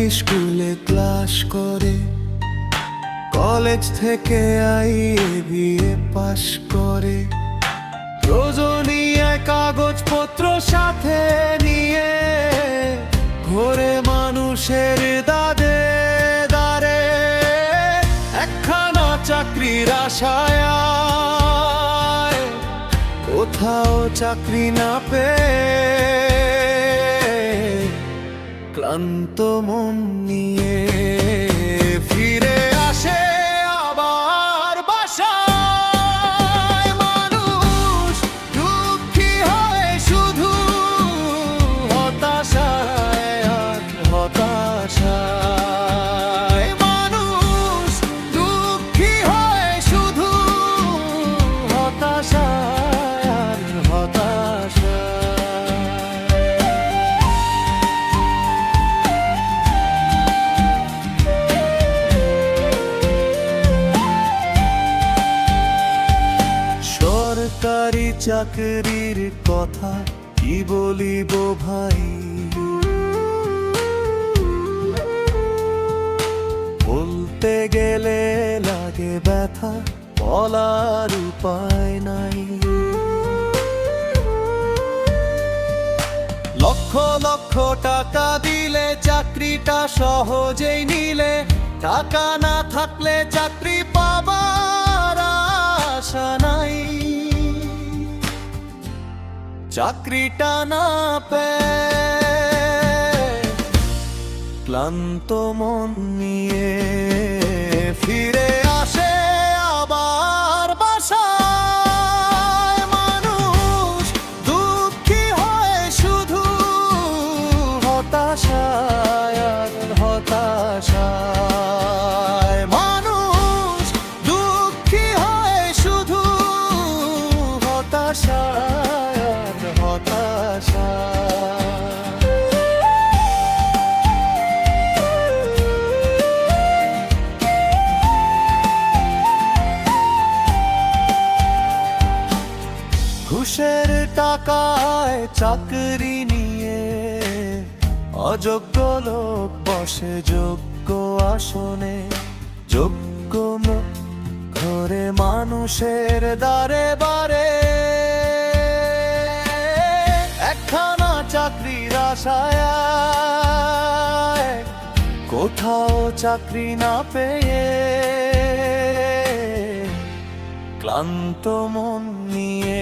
স্কুলে ক্লাস করে, কলেজ থেকে বিএ পাশ করে, প্রয়োজনীয় কাগজপত্র সাথে নিয়ে ঘোরে মানুষের দাঁড়ে দাঁড়ে, একখানা চাকরির আশায় কোথাও চাকরি না পেয়ে ক্লান্ত মন নিয়ে ফিরে আসে আবার বাসায়। মানুষ দুঃখী হয় শুধু হতাশায় আর হতাশায়। মানুষ দুঃখী হয় শুধু হতাশায় আর হতাশায়। সরকারি চাকরির কথা কি বলিব ভাই, বলতে গেলে লাগে ব্যথা, বলার উপায় নাই। লক্ষ লক্ষ টাকা দিলে চাকরিটা সহজেই নিলে, টাকা না থাকলে চাকরি পাবার আশা নাই। চাকরিটা না পেয়ে ক্লান্ত মন নিয়ে ফিরে আসে আবার বাসায়। মানুষ দুঃখী হয় শুধু হতাশায় আর হতাশায়। মানুষ দুঃখী হয় শুধু হতাশায় আর হতাশায়। ঘুষের টাকায় চাকরি নিয়ে অযোগ্য লোক বসে যোগ্য আসনে, যোগ্য মুখ ঘরে মানুষের দ্বারে বারে, একখানা চাকরির আশায় কোথাও চাকরি না পেয়ে ক্লান্ত মন নিয়ে